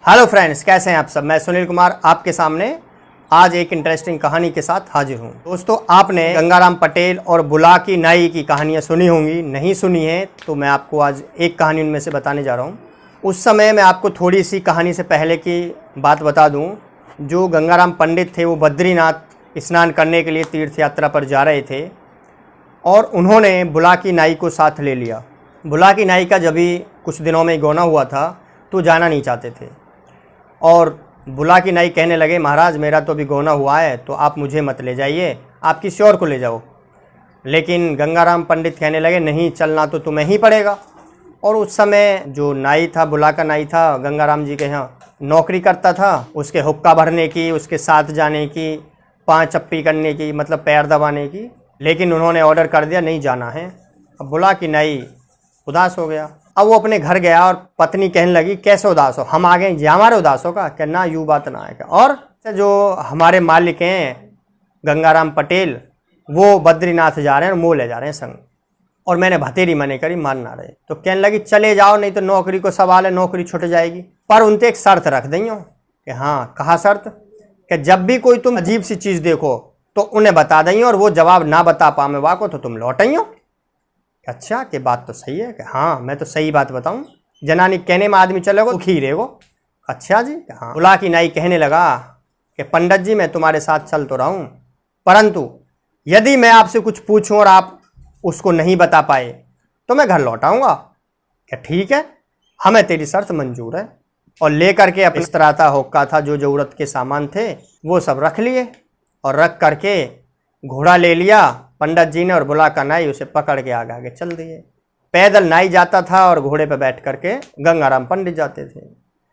Hello friends, कैसे हैं आप सब। मैं सुनील कुमार आपके सामने आज एक इंटरेस्टिंग कहानी के साथ हाजिर हूं। दोस्तों, आपने गंगाराम पटेल और बुलाकी नाई की कहानियां सुनी होंगी। नहीं सुनी है तो मैं आपको आज एक कहानी उनमें से बताने जा रहा हूं। उस समय मैं आपको थोड़ी सी कहानी से पहले की बात बता दूं। जो गंगाराम पंडित थे वो बद्रीनाथ स्नान करने के लिए तीर्थ यात्रा पर जा रहे थे और उन्होंने बुलाकी नाई को साथ ले लिया। बुलाकी नाई का जब भी कुछ दिनों में गौना हुआ था तो जाना नहीं चाहते थे और बुलाकी नाई कहने लगे, महाराज मेरा तो अभी गौना हुआ है तो आप मुझे मत ले जाइए, आप किसी और को ले जाओ। लेकिन गंगाराम पंडित कहने लगे, नहीं, चलना तो तुम्हें ही पड़ेगा। और उस समय जो नाई था, बुलाका नाई था, गंगाराम जी के यहाँ नौकरी करता था। उसके हुक्का भरने की, उसके साथ जाने की, पाँव चप्पी करने की, मतलब पैर दबाने की। लेकिन उन्होंने ऑर्डर कर दिया, नहीं जाना है। अब बुलाकी नाई उदास हो गया। अब वो अपने घर गया और पत्नी कहने लगी, कैसे उदास हो, हम आ गए जी, हमारे उदास हो का क्या, ना यूँ बात ना है क्या। और जो हमारे मालिक हैं गंगाराम पटेल, वो बद्रीनाथ जा रहे हैं और मोह ले जा रहे हैं संग, और मैंने भतेरी मने करी, मान ना रहे। तो कहने लगी, चले जाओ, नहीं तो नौकरी को सवाल है, नौकरी छूट जाएगी। पर उनसे एक शर्त रख दें कि हाँ, कहा शर्त, कि जब भी कोई तुम अजीब सी चीज़ देखो तो उन्हें बता दें और वो जवाब ना बता पावे वाको तो तुम लौटें। अच्छा, कि बात तो सही है कि हाँ, मैं तो सही बात बताऊं, जनानी कहने में आदमी चलेगो दुखी रहेगो। अच्छा जी, हाँ। बुलाकी नाई कहने लगा कि पंडित जी, मैं तुम्हारे साथ चल तो रहा हूँ, परंतु यदि मैं आपसे कुछ पूछूं और आप उसको नहीं बता पाए तो मैं घर लौट आऊँगा। क्या ठीक है, हमें तेरी शर्त मंजूर है। और लेकर के अपने इस तरह था, हुक्का था, जो ज़रूरत के सामान थे वो सब रख लिए और रख करके घोड़ा ले लिया पंडित जी ने, और बुलाका नाई उसे पकड़ के आगे आगे चल दिए। पैदल नाई जाता था और घोड़े पे बैठ करके गंगाराम पंडित जाते थे।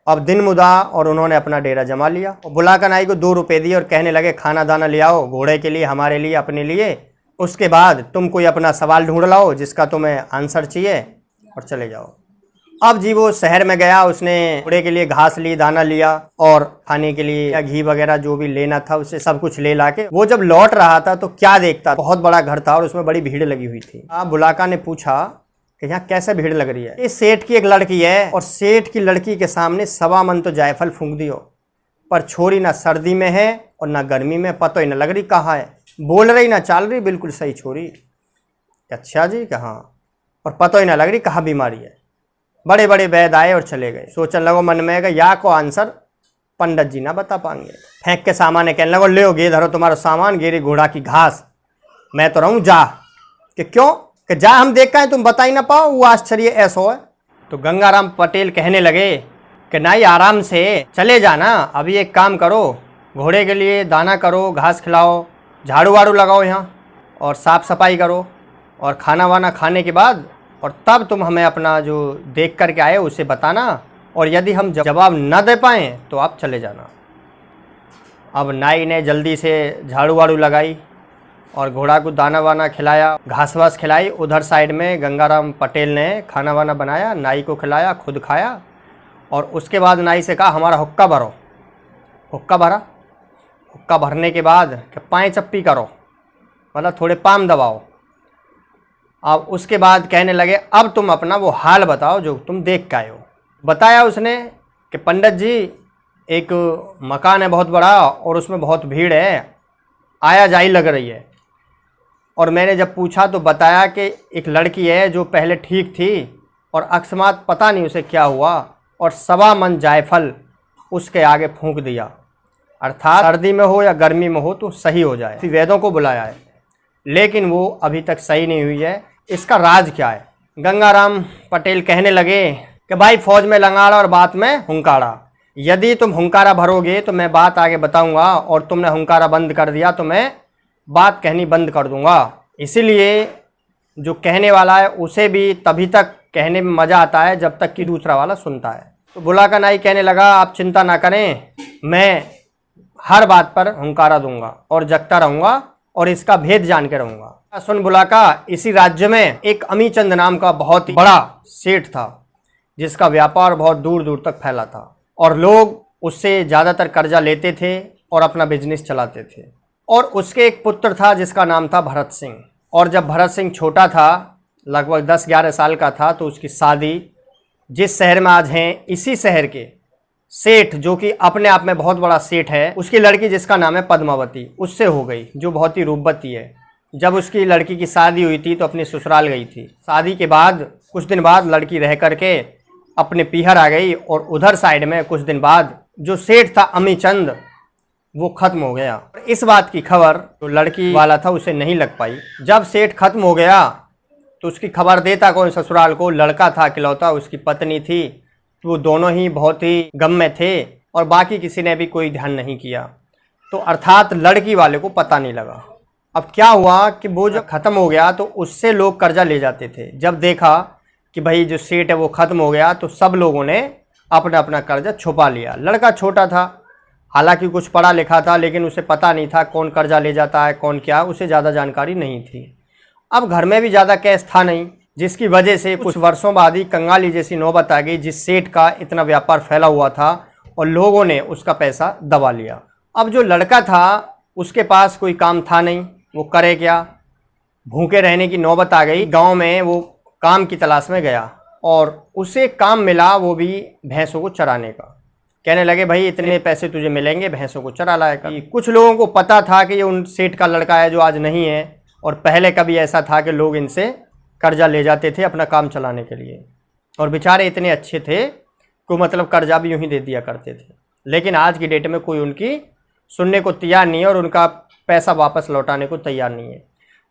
अब दिन मुदा और उन्होंने अपना डेरा जमा लिया। और बुलाका नाई को 2 रुपये दिए और कहने लगे, खाना दाना ले आओ घोड़े के लिए, हमारे लिए, अपने लिए। उसके बाद तुम कोई अपना सवाल ढूंढ लाओ जिसका तुम्हें आंसर चाहिए और चले जाओ। अब जी वो शहर में गया, उसने घोड़े के लिए घास ली, दाना लिया और खाने के लिए या घी वगैरह जो भी लेना था उसे सब कुछ ले लाके वो जब लौट रहा था तो क्या देखता, बहुत बड़ा घर था और उसमें बड़ी भीड़ लगी हुई थी। बुलाका ने पूछा कि यहाँ कैसे भीड़ लग रही है। ये सेठ की एक लड़की है और सेठ की लड़की के सामने 1.25 मन तो जायफल फूंक दियो, पर छोरी ना सर्दी में है और ना गर्मी में, पतो ही ना लग रही कहाँ है, बोल रही ना चाल रही, बिल्कुल सही छोरी। अच्छा जी, कहाँ, और पतो ही ना लग रही कहाँ बीमारी है। बड़े बड़े वैद्य आए और चले गए। सोचने लगो मन में कि या को आंसर पंडित जी ना बता पाएंगे। फेंक के सामान कहने लगो, ले गे धरो तुम्हारा सामान, गेरी घोड़ा की घास, मैं तो रहूँ जा। कि क्यों, कि जा हम देख का तुम बता ही ना पाओ, वो आश्चर्य ऐसा है। तो गंगाराम पटेल कहने लगे कि नाई आराम से चले जाना, अभी एक काम करो, घोड़े के लिए दाना करो, घास खिलाओ, झाड़ू वाड़ू लगाओ यहाँ और साफ़ सफाई करो, और खाना वाना खाने के बाद और तब तुम हमें अपना जो देख करके आए उसे बताना, और यदि हम जवाब न दे पाएँ तो आप चले जाना। अब नाई ने जल्दी से झाड़ू वाड़ू लगाई और घोड़ा को दाना वाना खिलाया, घास वास खिलाई। उधर साइड में गंगाराम पटेल ने खाना वाना बनाया, नाई को खिलाया, खुद खाया, और उसके बाद नाई से कहा, हमारा हुक्का भरो। हुक्का भरा। हुक्का भरने के बाद पाँव चप्पी करो, मतलब थोड़े पाम दबाओ। अब उसके बाद कहने लगे, अब तुम अपना वो हाल बताओ जो तुम देख के आए हो। बताया उसने कि पंडित जी, एक मकान है बहुत बड़ा और उसमें बहुत भीड़ है, आया जाई लग रही है। और मैंने जब पूछा तो बताया कि एक लड़की है जो पहले ठीक थी और अकस्मात पता नहीं उसे क्या हुआ और 1.25 मन जायफल उसके आगे फूंक दिया, अर्थात सर्दी में हो या गर्मी में हो तो सही हो जाए। वैद्यों को बुलाया है लेकिन वो अभी तक सही नहीं हुई है, इसका राज क्या है। गंगाराम पटेल कहने लगे कि भाई, फौज में लंगाड़ा और बात में हुंकारा, यदि तुम हुंकारा भरोगे तो मैं बात आगे बताऊंगा, और तुमने हुंकारा बंद कर दिया तो मैं बात कहनी बंद कर दूंगा। इसीलिए जो कहने वाला है उसे भी तभी तक कहने में मज़ा आता है जब तक कि दूसरा वाला सुनता है। तो बुलाका नाई कहने लगा, आप चिंता ना करें, मैं हर बात पर हुंकारा दूंगा और जगता रहूँगा और इसका भेद जान के रहूँगा। सुन बुलाका, इसी राज्य में एक अमीचंद नाम का बहुत ही बड़ा सेठ था जिसका व्यापार बहुत दूर दूर तक फैला था और लोग उससे ज़्यादातर कर्जा लेते थे और अपना बिजनेस चलाते थे। और उसके एक पुत्र था जिसका नाम था भरत सिंह। और जब भरत सिंह छोटा था, लगभग 10-11 साल का था, तो उसकी शादी जिस शहर में आज हैं इसी शहर के सेठ जो कि अपने आप में बहुत बड़ा सेठ है, उसकी लड़की जिसका नाम है पद्मावती, उससे हो गई, जो बहुत ही रूपवती है। जब उसकी लड़की की शादी हुई थी तो अपने ससुराल गई थी। शादी के बाद कुछ दिन बाद लड़की रह करके अपने पीहर आ गई, और उधर साइड में कुछ दिन बाद जो सेठ था अमीचंद, वो खत्म हो गया। इस बात की खबर जो लड़की वाला था उसे नहीं लग पाई। जब सेठ खत्म हो गया तो उसकी खबर देता कौन ससुराल को? लड़का था इकलौता, उसकी पत्नी थी, तो वो दोनों ही बहुत ही गम में थे, और बाकी किसी ने भी कोई ध्यान नहीं किया। तो अर्थात लड़की वाले को पता नहीं लगा। अब क्या हुआ कि वो जब खत्म हो गया तो उससे लोग कर्जा ले जाते थे। जब देखा कि भाई जो सेठ है वो खत्म हो गया, तो सब लोगों ने अपना अपना कर्जा छुपा लिया। लड़का छोटा था, हालांकि कुछ पढ़ा लिखा था, लेकिन उसे पता नहीं था कौन कर्जा ले जाता है कौन क्या, उसे ज़्यादा जानकारी नहीं थी। अब घर में भी ज़्यादा कैश था नहीं, जिसकी वजह से कुछ वर्षों बाद ही कंगाली जैसी नौबत आ गई, जिस सेठ का इतना व्यापार फैला हुआ था और लोगों ने उसका पैसा दबा लिया। अब जो लड़का था उसके पास कोई काम था नहीं, वो करे क्या? भूखे रहने की नौबत आ गई। गांव में वो काम की तलाश में गया और उसे काम मिला, वो भी भैंसों को चराने का। कहने लगे भाई इतने पैसे तुझे मिलेंगे, भैंसों को चरा लाया कर। कुछ लोगों को पता था कि ये उन सेठ का लड़का है जो आज नहीं है, और पहले कभी ऐसा था कि लोग इनसे कर्जा ले जाते थे अपना काम चलाने के लिए, और बेचारे इतने अच्छे थे कि मतलब कर्जा भी यूं ही दे दिया करते थे। लेकिन आज की डेट में कोई उनकी सुनने को तैयार नहीं है और उनका पैसा वापस लौटाने को तैयार नहीं है।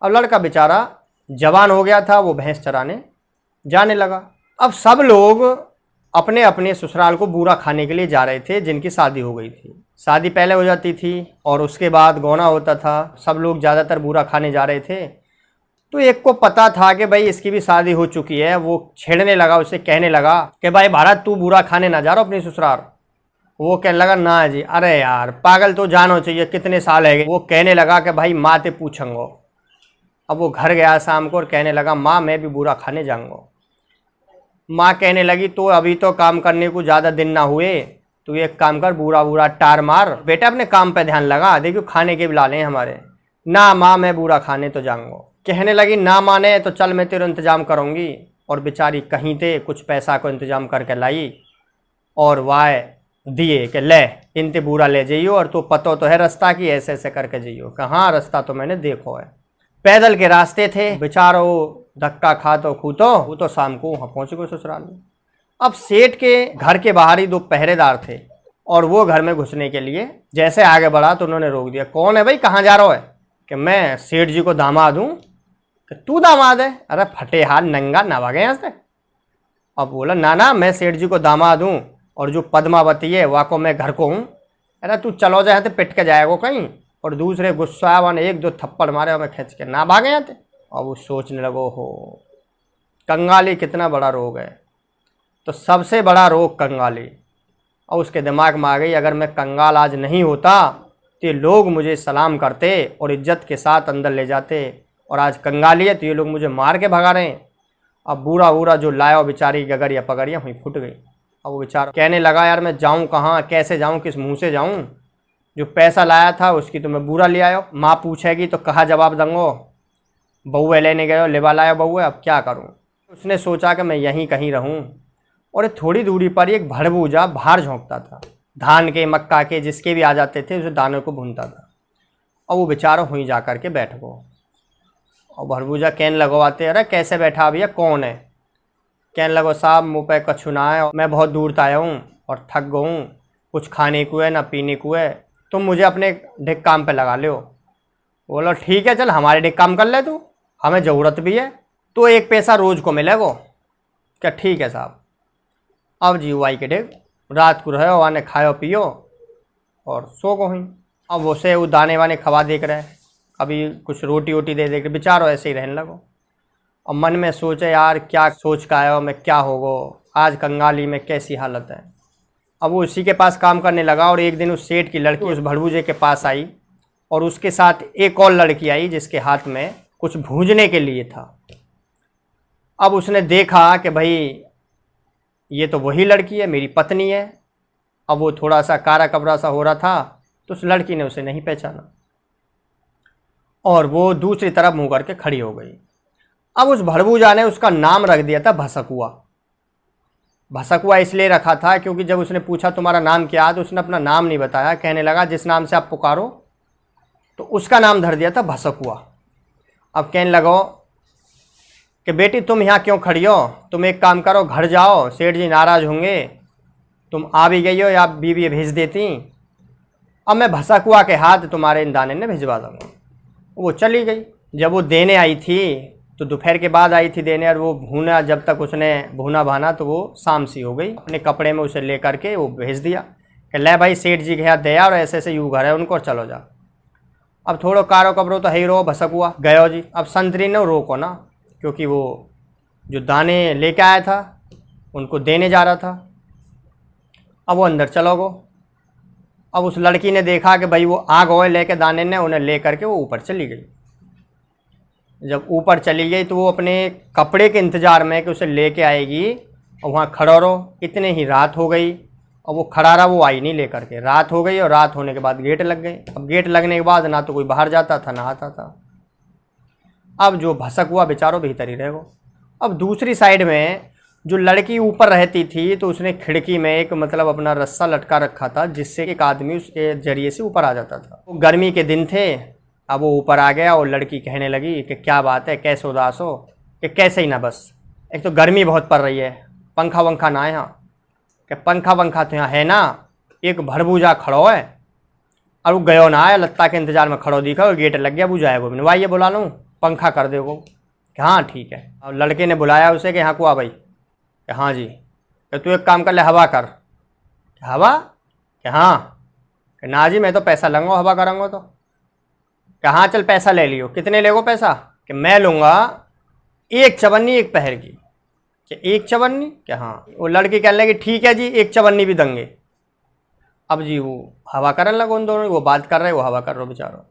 अब लड़का बेचारा जवान हो गया था, वो भैंस चराने जाने लगा। अब सब लोग अपने अपने ससुराल को बूरा खाने के लिए जा रहे थे, जिनकी शादी हो गई थी। शादी पहले हो जाती थी और उसके बाद गौना होता था। सब लोग ज़्यादातर बूरा खाने जा रहे थे। तो एक को पता था कि भाई इसकी भी शादी हो चुकी है, वो छेड़ने लगा, उसे कहने लगा कि भाई भारत तू बूरा खाने ना जा रहा अपनी ससुराल। वो कहने लगा ना जी, अरे यार पागल तो जानो चाहिए, कितने साल है। वो कहने लगा कि भाई माँ ते पूछूंगो। अब वो घर गया शाम को और कहने लगा माँ मैं भी बूरा खाने जाऊँगा। माँ कहने लगी तो अभी तो काम करने को ज़्यादा दिन ना हुए, तू एक काम कर, बूरा बूरा टार मार, बेटा अपने काम पे ध्यान लगा, देखियो खाने के बुला लें हमारे। ना माँ मैं बूरा खाने तो जाऊँगा। कहने लगी ना माने तो चल मैं तेरा इंतज़ाम करूँगी। और बेचारी कहीं थे कुछ पैसा को इंतज़ाम करके लाई और वाह दिए कि ले इनते बूरा ले जाइयो, और तो पतो तो है रास्ता की, ऐसे ऐसे करके जाइयो। कहाँ रास्ता तो मैंने देखो है। पैदल के रास्ते थे, बेचारो धक्का खातो खूतो वो तो शाम को वहाँ पहुँच गए ससुराल में। अब सेठ के घर के बाहर ही 2 पहरेदार थे, और वो घर में घुसने के लिए जैसे आगे बढ़ा तो उन्होंने रोक दिया। कौन है भाई, कहाँ जा रहा है? कि मैं सेठ जी को दामाद हूँ। कि तू दामाद है? अरे फटे हाथ नंगा ना भागे यहाँ से। अब बोला ना ना मैं सेठ जी को दामाद हूँ, और जो पद्मावती है वहाँ को मैं घर को हूँ। अरे तू चलो जाए तो पिट के जाएगा कहीं। और दूसरे गुस्सा ने 1-2 थप्पड़ मारे और मैं खींच के ना भागे यहाँ थे। और वो सोचने लगो हो कंगाली कितना बड़ा रोग है। तो सबसे बड़ा रोग कंगाली। और उसके दिमाग में आ गई अगर मैं कंगाल आज नहीं होता तो ये लोग मुझे सलाम करते और इज्जत के साथ अंदर ले जाते, और आज कंगाली है तो ये लोग मुझे मार के भगा रहे हैं। अब बूढ़ा बूढ़ा जो लाया बेचारी गगरिया पगड़िया वहीं फूट गई। अब वो बेचारा कहने लगा यार मैं जाऊँ कहाँ, कैसे जाऊँ, किस मुँह से जाऊँ? जो पैसा लाया था उसकी तो मैं बूरा ले आयो, माँ पूछेगी तो कहाँ जवाब दूँगो? बउए लेने गए लेवा लाया बउए, अब क्या करूँ? उसने सोचा कि मैं यहीं कहीं रहूँ। और थोड़ी दूरी पर एक भड़बूजा बाहर झोंकता था, धान के मक्का के जिसके भी आ जाते थे उसे दानों को भूनता था। और वो बेचारा वहीं जा कर के बैठ गो। और भड़बूजा कहने लगवाते अरे कैसे बैठा भैया, कौन है? कहने लगो साहब मुँह पे कछु ना है, मैं बहुत दूर से आया हूँ और थक गया हूँ, कुछ खाने को है ना पीने को है, तुम मुझे अपने ढिक काम पे लगा लो। बोलो ठीक है चल हमारे ढिक काम कर ले तू, हमें ज़रूरत भी है, तो 1 पैसा रोज़ को मिलेगा। क्या ठीक है साहब। अब जीवाई के ढिक रात को रहो आने खाओ पियो और सो को ही। अब उसे वो दाने वाने खवा देख रहे, कभी कुछ रोटी वोटी दे दे के बेचारो ऐसे ही रहने लगो। और मन में सोचे यार क्या सोच का आया मैं, क्या होगो आज कंगाली में कैसी हालत है। अब वो उसी के पास काम करने लगा, और एक दिन उस सेठ की लड़की उस भड़बूजे के पास आई, और उसके साथ एक और लड़की आई जिसके हाथ में कुछ भूंजने के लिए था। अब उसने देखा कि भाई ये तो वही लड़की है, मेरी पत्नी है। अब वो थोड़ा सा कारा कबरा सा हो रहा था, तो उस लड़की ने उसे नहीं पहचाना और वो दूसरी तरफ मुँह करके खड़ी हो गई। अब उस भड़बूजा ने उसका नाम रख दिया था भसकुआ। भसकुआ इसलिए रखा था क्योंकि जब उसने पूछा तुम्हारा नाम क्या है तो उसने अपना नाम नहीं बताया, कहने लगा जिस नाम से आप पुकारो, तो उसका नाम धर दिया था भसकुआ। अब कहने लगो कि बेटी तुम यहाँ क्यों खड़ी हो, तुम एक काम करो घर जाओ, सेठ जी नाराज़ होंगे, तुम आ भी गई हो या बीवी भेज देती, अब मैं भसकुआ के हाथ तुम्हारे इन दाने ने भिजवा दूँगा। वो चली गई। जब वो देने आई थी तो दोपहर के बाद आई थी देने, और वो भूना, जब तक उसने भूना भाना तो वो शाम सी हो गई। अपने कपड़े में उसे ले करके वो भेज दिया कि ले भाई सेठ जी के यहाँ दे और ऐसे ऐसे यूँ घर है उनको, चलो जा। अब थोड़ो कारो कपड़ो तो है ही रो, भसकुआ गयो जी। अब संतरी ने रोको ना, क्योंकि वो जो दाने लेके आया था उनको देने जा रहा था। अब वो अंदर चलो गो। अब उस लड़की ने देखा कि भाई वो आ गए लेके दाने ने, उन्हें ले करके वो ऊपर चली गई। जब ऊपर चली गई तो वो अपने कपड़े के इंतज़ार में कि उसे लेके आएगी, और वहाँ खड़ा रहो। इतने ही रात हो गई और वो खड़ा रहा, वो आई नहीं लेकर के। रात हो गई और रात होने के बाद गेट लग गए। अब गेट लगने के बाद ना तो कोई बाहर जाता था ना आता था। अब जो भसकुआ बेचारो भीतर ही रह गो। अब दूसरी साइड में जो लड़की ऊपर रहती थी तो उसने खिड़की में एक मतलब अपना रस्सा लटका रखा था, जिससे एक आदमी उसके जरिए से ऊपर आ जाता था। वो गर्मी के दिन थे। अब वो ऊपर आ गया और लड़की कहने लगी कि क्या बात है, कैसे उदास हो, कि कैसे ही ना, बस एक तो गर्मी बहुत पड़ रही है, पंखा वंखा ना है यहाँ, कि पंखा वंखा तो यहाँ है ना, एक भरबूजा खड़ो है और वो गयो ना है, लत्ता के इंतजार में खड़ो दिखा और गेट लग गया, बुझाए वो बनवाइए, बुला लूँ, पंखा कर दे वो, कि हाँ ठीक है। और लड़के ने बुलाया उसे कि यहाँ को आ भाई, कि हाँ जी, कि तू एक काम कर ले, हवा कर। हवा? कि हाँ। कि ना जी मैं तो पैसा लूँगा हवा करूँगा तो। कि हाँ चल पैसा ले लियो। कितने लेगो पैसा? कि मैं लूँगा 1 चवन्नी 1 पहर की। कि 1 चवन्नी? कि हाँ। वो लड़की कहने लगी ठीक है जी 1 चवन्नी भी देंगे। अब जी वो हवा करने लगो, उन दोनों वो बात कर रहे, वो हवा कर रहे बेचारो।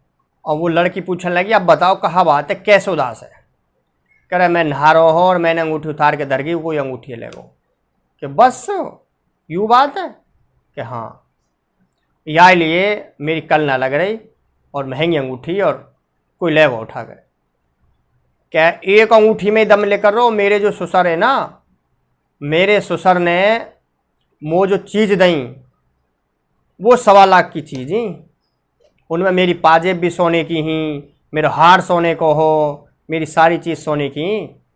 और वो लड़की पूछने लगी अब बताओ कहाँ बात है, कैसे उदास है? कह रहे मैं नहा रहा हो और मैंने अंगूठी उतार के धर गई, कोई अंगूठी ले गो। कि बस यूँ बात है? कि हाँ, या लिए मेरी कल ना लग रही और महंगी अंगूठी और कोई ले गो उठा गए। क्या एक अंगूठी में दम लेकर रहो? मेरे जो ससुर है ना, मेरे ससुर ने वो जो चीज़ दई वो 1.25 लाख की चीज़ ही, उनमें मेरी पाजेब भी सोने की ही, मेरा हार सोने को हो, मेरी सारी चीज़ सोने की।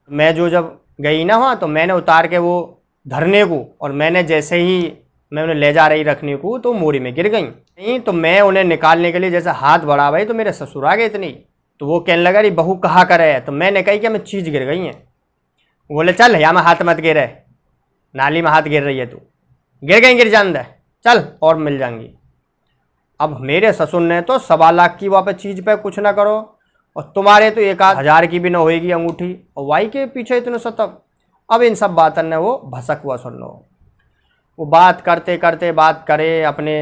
मैं जो जब गई ना वहाँ तो मैंने उतार के वो धरने को, और मैंने जैसे ही मैं उन्हें ले जा रही रखने को तो मोरी में गिर गई। नहीं तो मैं उन्हें निकालने के लिए जैसे हाथ बढ़ा भाई तो मेरे ससुर आ गए इतनी। तो वो कहने लगा अरे बहू कहाँ करे है? तो मैंने कही कि मैं चीज़ गिर गई है। बोले चल यहाँ में हाथ मत गिरे, नाली में हाथ गिर रही है तू, गिर गई गिर जान दे, चल और मिल जाएंगी। अब मेरे ससुर ने तो 1.25 लाख की वहाँ पे चीज़ पे कुछ ना करो, और तुम्हारे तो 1,000 की भी ना होएगी अंगूठी, और वाई के पीछे इतने सतब। अब इन सब बातों ने वो भसकुआ सुन लो। वो बात करते करते बात करे, अपने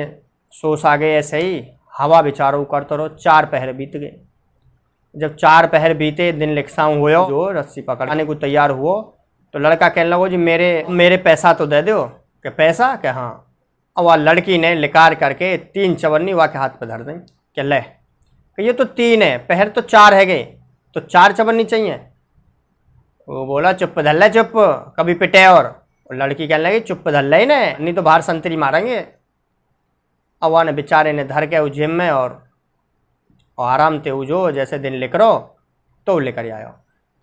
सोच आ गए ऐसे ही, हवा बेचारों करते रहो। 4 पहर बीत गए। जब 4 पहर बीते, दिन लिखसाऊँ हुए, जो रस्सी पकड़ने को तैयार हुआ तो लड़का कहने लगो जी मेरे पैसा तो दे दो। कि पैसा? कि हाँ। और वह लड़की ने लिकार करके 3 चवन्नी वहाँ के हाथ पर धर दें कि ले, कि ये तो 3 है, पहर तो 4 है गए, तो 4 चवन्नी चाहिए। वो बोला चुप धल्ला चुप, कभी पिटे। और लड़की कहने लगी चुप धल्ला ही ने, नहीं तो बाहर संतरी मारेंगे। अब वहाँ ने बेचारे ने धर के वो जिम में और आराम थे वो जो जैसे दिन लिख रो तो वो लेकर आयो।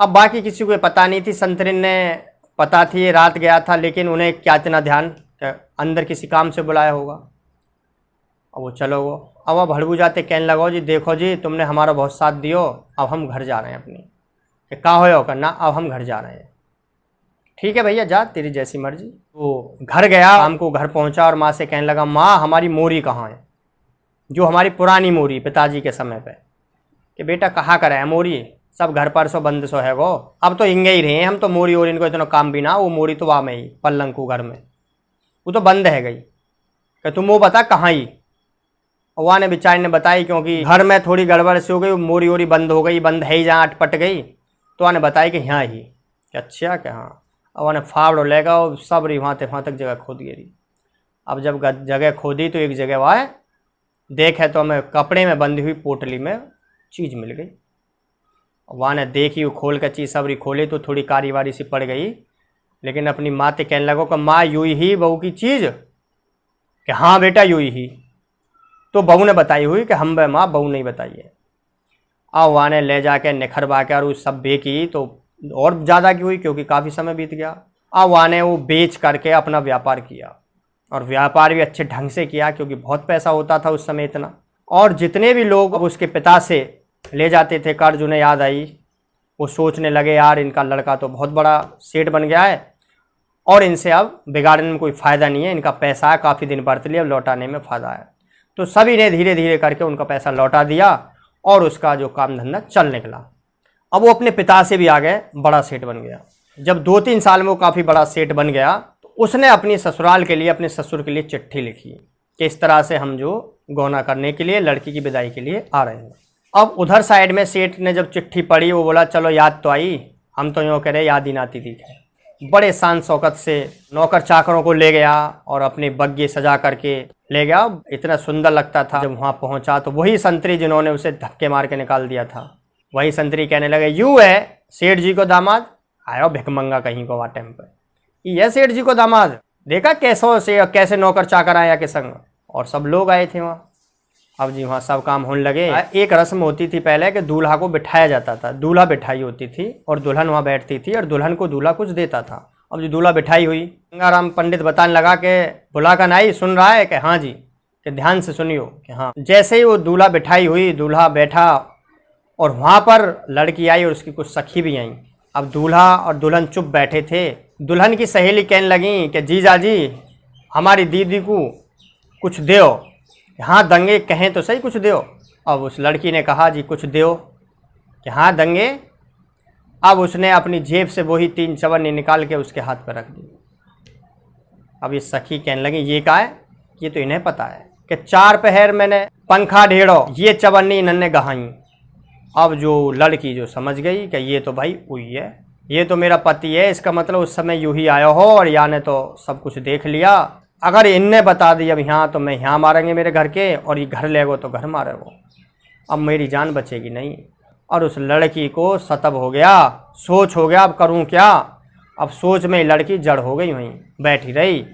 अब बाकी किसी को पता नहीं थी, संतरिन ने पता थी, रात गया था, लेकिन उन्हें क्या इतना ध्यान, अंदर किसी काम से बुलाया होगा। अब वो चलो वो, अब वह भड़बू जाते कहने लगो जी देखो जी तुमने हमारा बहुत साथ दियो, अब हम घर जा रहे हैं अपनी। कि कहाँ हो करना? अब हम घर जा रहे हैं। ठीक है भैया जा, तेरी जैसी मर्जी। वो घर गया, शाम को घर पहुंचा और माँ से कहने लगा माँ हमारी मोरी कहाँ है, जो हमारी पुरानी मोरी पिताजी के समय पे। कि बेटा कहाँ कर है मोरी, सब घर पर सो बंद सो है वो, अब तो हिंगे ही रहे हम तो, मोरी और इनको इतना काम भी ना, वो मोरी तो वहाँ में ही पल्लंग को घर में, वो तो बंद है गई। कि तुम वो बता कहाँ ही? वहाँ ने बेचारी ने बताई, क्योंकि घर में थोड़ी गड़बड़ से हो गई, मोरी वोरी बंद हो गई, बंद है ही जहाँ अटपट गई, तो वहाँ ने बताई कि यहाँ ही। कि अच्छा कि हाँ। अब वहाँ ने फावड़ लेगा और सब रही वहाँ तक जगह खोद गई। अब जब जगह खोदी तो एक जगह वहाँ देखे तो हमें कपड़े में बंधी हुई पोटली में चीज़ मिल गई। वहाँ ने देखी, वो खोल कर चीज़ सबरी खोली तो थोड़ी कारी वारी सी पड़ गई, लेकिन अपनी माँ ते कहने लगो कि माँ यूं ही बहू की चीज़, कि हाँ बेटा यूं ही। तो बहू ने बताई हुई कि हम बे माँ, बहू नहीं बताइए। अब वहाँ ने ले जाके निखरवा के और उस सब बेची तो और ज़्यादा की हुई, क्योंकि काफ़ी समय बीत गया। अब वहाँ ने वो बेच करके अपना व्यापार किया, और व्यापार भी अच्छे ढंग से किया, क्योंकि बहुत पैसा होता था उस समय इतना। और जितने भी लोग अब उसके पिता से ले जाते थे कर्ज, उन्हें याद आई, वो सोचने लगे यार इनका लड़का तो बहुत बड़ा सेठ बन गया है और इनसे अब बिगाड़ने में कोई फ़ायदा नहीं है, इनका पैसा है काफ़ी दिन बरत लिया, अब लौटाने में फ़ायदा है। तो सभी ने धीरे धीरे करके उनका पैसा लौटा दिया और उसका जो काम धंधा चल निकला। अब वो अपने पिता से भी आगे बड़ा सेठ बन गया। जब 2-3 साल में वो काफ़ी बड़ा सेठ बन गया तो उसने अपनी ससुराल के लिए, अपने ससुर के लिए चिट्ठी लिखी कि इस तरह से हम जो गौना करने के लिए, लड़की की विदाई के लिए आ रहे हैं। अब उधर साइड में सेठ ने जब चिट्ठी पढ़ी, वो बोला चलो याद तो आई, हम तो यूँ कह रहे याद ही नाती दिखे। बड़े शान शौकत से नौकर चाकरों को ले गया और अपने बग्गे सजा करके ले गया। इतना सुंदर लगता था। जब वहाँ पहुँचा तो वही संतरी जिन्होंने उसे धक्के मार के निकाल दिया था, वही संतरी कहने लगे यूँ है सेठ जी को दामाद, आयो भिकमंगा कहीं को वहाँ टाइम पर, ये सेठ जी को दामाद, देखा कैसे नौकर चाकर आया के संग, और सब लोग आए थे वहाँ। अब जी वहाँ सब काम होने लगे। एक रस्म होती थी पहले कि दूल्हा को बिठाया जाता था, दूल्हा बिठाई होती थी और दुल्हन वहाँ बैठती थी और दुल्हन को दूल्हा कुछ देता था। अब जो दूल्हा बिठाई हुई, गंगाराम पंडित बताने लगा कि बुला का नाई सुन रहा है कि हाँ जी, कि ध्यान से सुनियो कि हाँ। जैसे ही वो दूल्हा बिठाई हुई, दूल्हा बैठा और वहाँ पर लड़की आई और उसकी कुछ सखी भी आई। अब दूल्हा और दुल्हन चुप बैठे थे। दुल्हन की सहेली कहने लगी कि जीजा जी हमारी दीदी को कुछ दो, हाँ दंगे कहें तो सही कुछ दो। अब उस लड़की ने कहा जी कुछ दो, कि हाँ दंगे। अब उसने अपनी जेब से वही 3 चवन्नी निकाल के उसके हाथ पर रख दी। अब ये सखी कहने लगी ये क्या है, ये तो इन्हें पता है कि 4 पहर मैंने पंखा ढेड़ो, ये चवन्नी इन्होंने गहाई। अब जो लड़की जो समझ गई कि ये तो भाई वही है, ये तो मेरा पति है, इसका मतलब उस समय यूँ ही आया हो और या ने तो सब कुछ देख लिया। अगर इनने बता दी अब यहाँ तो मैं यहाँ मारेंगे मेरे घर के, और ये घर ले गो तो घर मारे वो, अब मेरी जान बचेगी नहीं। और उस लड़की को सतब हो गया, सोच हो गया अब करूँ क्या। अब सोच में लड़की जड़ हो गई, वहीं बैठी रही।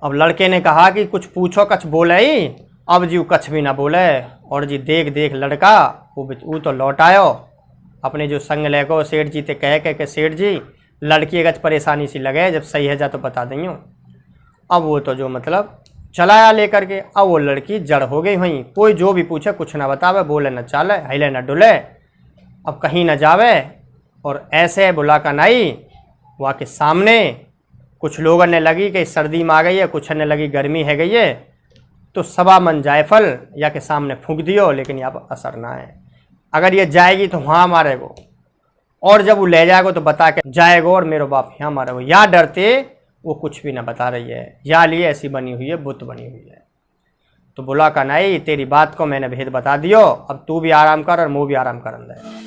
अब लड़के ने कहा कि कुछ पूछो, कछ बोले ही। अब जी कछ भी ना बोले, और जी देख देख लड़का वो तो लौट आयो अपने जो संग लेगो सेठ जी ते कह के सेठ जी लड़की अगच परेशानी सी लगे, जब सही है जा तो बता देंगे। अब वो तो जो मतलब चलाया लेकर के, अब वो लड़की जड़ हो गई वहीं। कोई जो भी पूछे कुछ ना बतावे, बोले न चाले, हिले न डुले, अब कहीं न जावे। और ऐसे बुला का नाई वहाँ के सामने कुछ लोगों ने लगी कि सर्दी में आ गई है, कुछ ने लगी गर्मी है गई है, तो 1.25 मन जायफल या के सामने फूंक दियो, लेकिन यहाँ पर असर ना है। अगर ये जाएगी तो वहाँ मारेगो, और जब वो ले जाएगो तो बता के जाएगो और मेरे बाप यहाँ मारेगो। या डरते वो कुछ भी ना बता रही है, या लिए ऐसी बनी हुई है, बुत बनी हुई है। तो बोला का नहीं तेरी बात को मैंने भेद बता दियो, अब तू भी आराम कर और मुँह भी आराम कर दे।